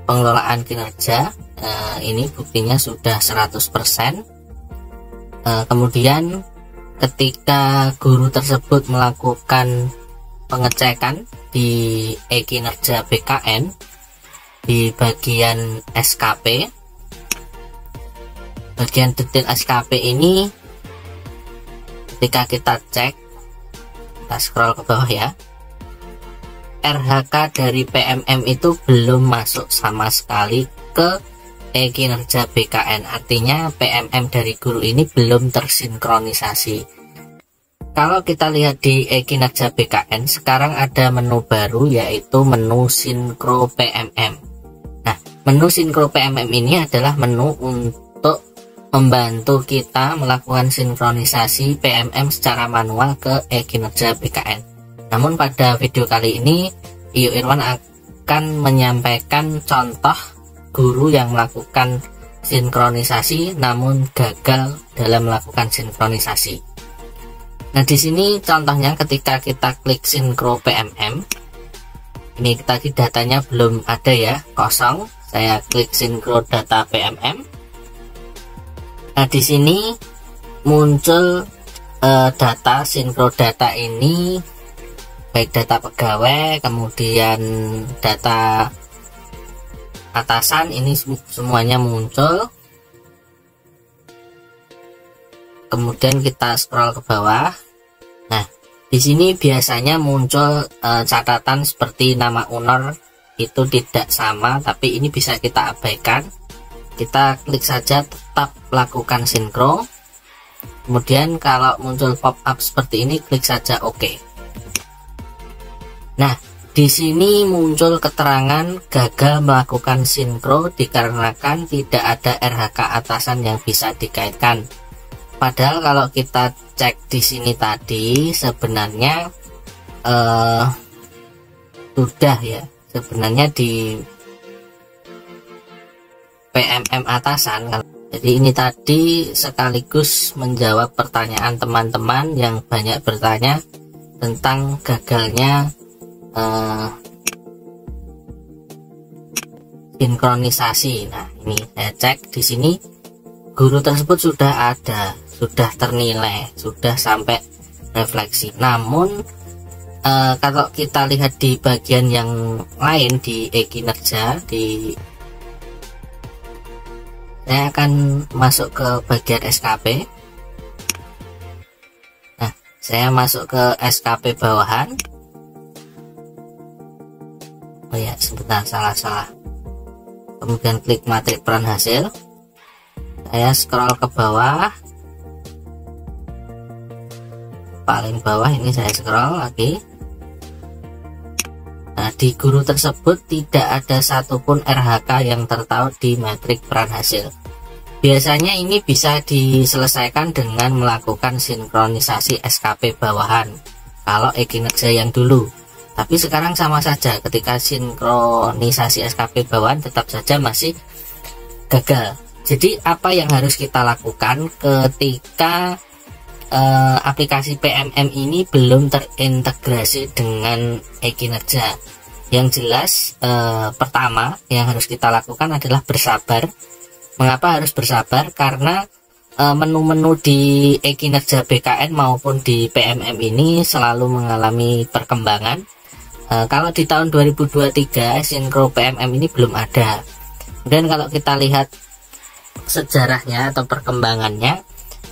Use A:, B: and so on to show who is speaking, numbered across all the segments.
A: pengelolaan kinerja. Ini buktinya sudah 100%. Kemudian ketika guru tersebut melakukan pengecekan di e-kinerja BKN di bagian SKP, bagian detail SKP ini, ketika kita cek, kita scroll ke bawah ya, RHK dari PMM itu belum masuk sama sekali ke e-kinerja BKN. Artinya PMM dari guru ini belum tersinkronisasi. Kalau kita lihat di e-kinerja BKN, sekarang ada menu baru, yaitu menu sinkro PMM. Nah, menu sinkro PMM ini adalah menu untuk membantu kita melakukan sinkronisasi PMM secara manual ke e-kinerja BKN. Namun pada video kali ini, IO Irwan akan menyampaikan contoh guru yang melakukan sinkronisasi namun gagal dalam melakukan sinkronisasi. Nah, di sini contohnya ketika kita klik sinkro PMM, ini tadi datanya belum ada ya, kosong. Saya klik sinkro data PMM. Nah, di sini muncul data sinkro data ini, baik data pegawai, kemudian data atasan, ini semuanya muncul. Kemudian kita scroll ke bawah. Nah, di sini biasanya muncul catatan seperti nama owner itu tidak sama, tapi ini bisa kita abaikan. Kita klik saja tetap lakukan sinkro. Kemudian kalau muncul pop up seperti ini, klik saja OK. Nah, di sini muncul keterangan gagal melakukan sinkro dikarenakan tidak ada RHK atasan yang bisa dikaitkan. Padahal kalau kita cek di sini tadi sebenarnya sudah ya, sebenarnya di PMM atasan. Jadi ini tadi sekaligus menjawab pertanyaan teman-teman yang banyak bertanya tentang gagalnya sinkronisasi. Nah, ini saya cek di sini guru tersebut sudah ada, sudah ternilai, sudah sampai refleksi. Namun kalau kita lihat di bagian yang lain di e-kinerja, saya akan masuk ke bagian SKP. Nah, saya masuk ke SKP bawahan. Oh ya, sebentar, salah. Kemudian klik matrik peran hasil. Saya scroll ke bawah, paling bawah ini saya scroll lagi. Nah, di guru tersebut tidak ada satupun RHK yang tertaut di matrik peran hasil. Biasanya ini bisa diselesaikan dengan melakukan sinkronisasi SKP bawahan kalau e-kinerja yang dulu. Tapi sekarang sama saja, ketika sinkronisasi SKP bawahan tetap saja masih gagal. Jadi apa yang harus kita lakukan ketika aplikasi PMM ini belum terintegrasi dengan e-kinerja? Yang jelas pertama yang harus kita lakukan adalah bersabar. Mengapa harus bersabar? Karena menu-menu di e-kinerja BKN maupun di PMM ini selalu mengalami perkembangan. Kalau di tahun 2023 sinkro PMM ini belum ada. Dan kalau kita lihat sejarahnya atau perkembangannya,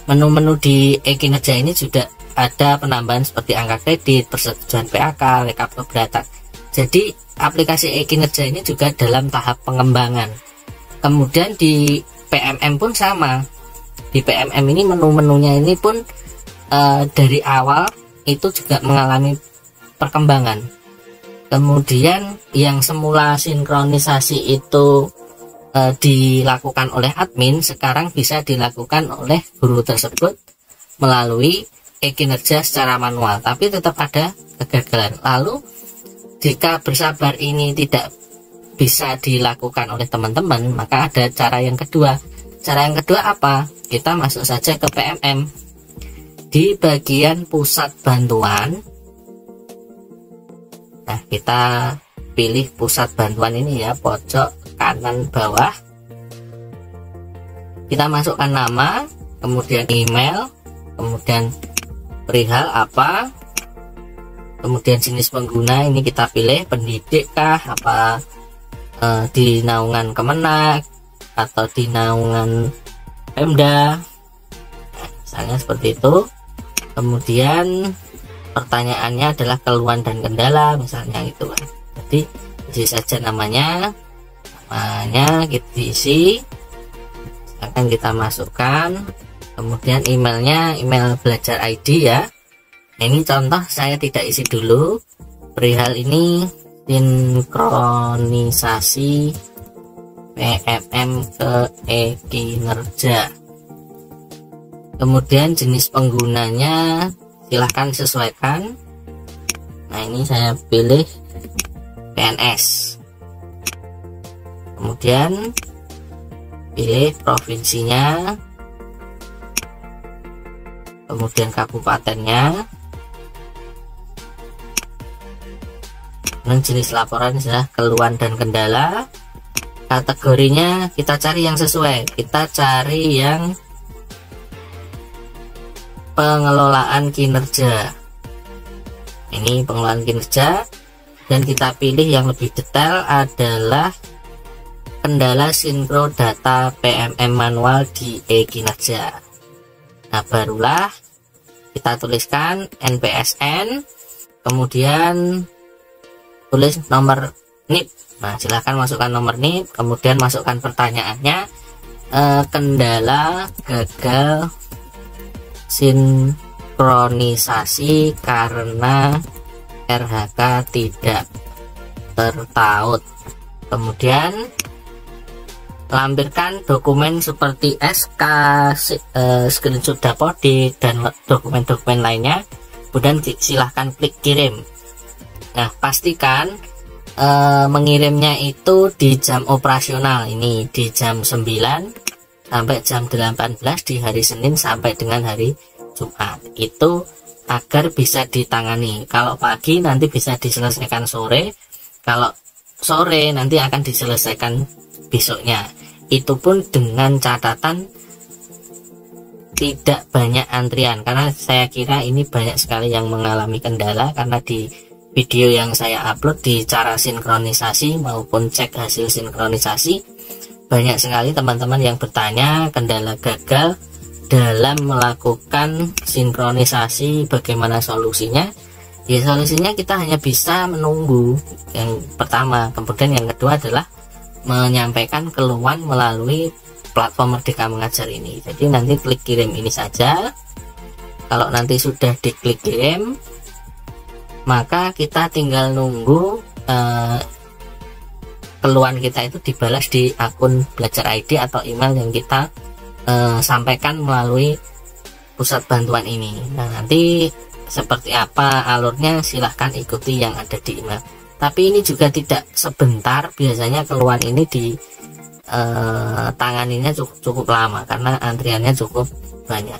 A: menu-menu di e-kinerja ini juga ada penambahan seperti angka kredit, persetujuan PAK, rekap keberatan. Jadi aplikasi e-kinerja ini juga dalam tahap pengembangan. Kemudian di PMM pun sama. Di PMM ini menu-menunya ini pun dari awal itu juga mengalami perkembangan. Kemudian yang semula sinkronisasi itu dilakukan oleh admin, sekarang bisa dilakukan oleh guru tersebut melalui e-kinerja secara manual, tapi tetap ada kegagalan. Lalu jika bersabar ini tidak bisa dilakukan oleh teman-teman, maka ada cara yang kedua. Cara yang kedua apa? Kita masuk saja ke PMM. Di bagian pusat bantuan, nah kita pilih pusat bantuan ini ya, pojok kanan bawah, kita masukkan nama, kemudian email, kemudian perihal apa, kemudian jenis pengguna ini kita pilih pendidik kah, apa di naungan Kemenak atau di naungan Pemda, misalnya seperti itu. Kemudian pertanyaannya adalah keluhan dan kendala, misalnya gitu kan. Jadi isi saja namanya kita diisi, akan kita masukkan. Kemudian emailnya email belajar ID ya. Nah, ini contoh saya tidak isi dulu. Perihal ini sinkronisasi PMM ke e-kinerja. Kemudian jenis penggunanya silahkan sesuaikan. Nah, ini saya pilih PNS. Kemudian pilih provinsinya, kemudian kabupatennya, dan jenis laporan adalah keluhan dan kendala. Kategorinya kita cari yang sesuai, kita cari yang pengelolaan kinerja. Ini pengelolaan kinerja, dan kita pilih yang lebih detail adalah kendala sinkro data PMM manual di e-kinerja. Nah, barulah kita tuliskan NPSN, kemudian tulis nomor NIP. Nah, silahkan masukkan nomor NIP, kemudian masukkan pertanyaannya, kendala gagal sinkronisasi karena RHK tidak tertaut. Kemudian lampirkan dokumen seperti SK, screenshot dapodik, dan dokumen-dokumen lainnya. Kemudian silahkan klik kirim. Nah, pastikan mengirimnya itu di jam operasional, ini di jam 9 sampai jam 18 di hari Senin sampai dengan hari Jumat, itu agar bisa ditangani. Kalau pagi nanti bisa diselesaikan sore, kalau sore nanti akan diselesaikan besoknya. Itu pun dengan catatan tidak banyak antrian, karena saya kira ini banyak sekali yang mengalami kendala, karena di video yang saya upload di cara sinkronisasi maupun cek hasil sinkronisasi, banyak sekali teman-teman yang bertanya kendala gagal dalam melakukan sinkronisasi, bagaimana solusinya. Ya, solusinya kita hanya bisa menunggu, yang pertama. Kemudian yang kedua adalah menyampaikan keluhan melalui platform Merdeka Mengajar ini. Jadi nanti klik kirim ini saja. Kalau nanti sudah diklik kirim, maka kita tinggal nunggu keluhan kita itu dibalas di akun Belajar ID atau email yang kita sampaikan melalui pusat bantuan ini. Nah, nanti seperti apa alurnya silahkan ikuti yang ada di email. Tapi ini juga tidak sebentar, biasanya keluhan ini di tanganinya cukup lama karena antriannya cukup banyak.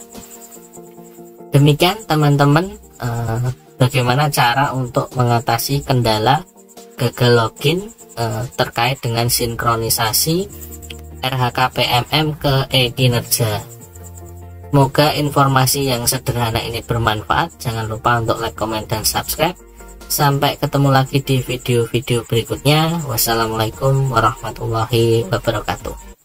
A: Demikian teman-teman, bagaimana cara untuk mengatasi kendala gagal login terkait dengan sinkronisasi RHK PMM ke e-kinerja. Semoga informasi yang sederhana ini bermanfaat. Jangan lupa untuk like, komen, dan subscribe. Sampai ketemu lagi di video-video berikutnya. Wassalamualaikum warahmatullahi wabarakatuh.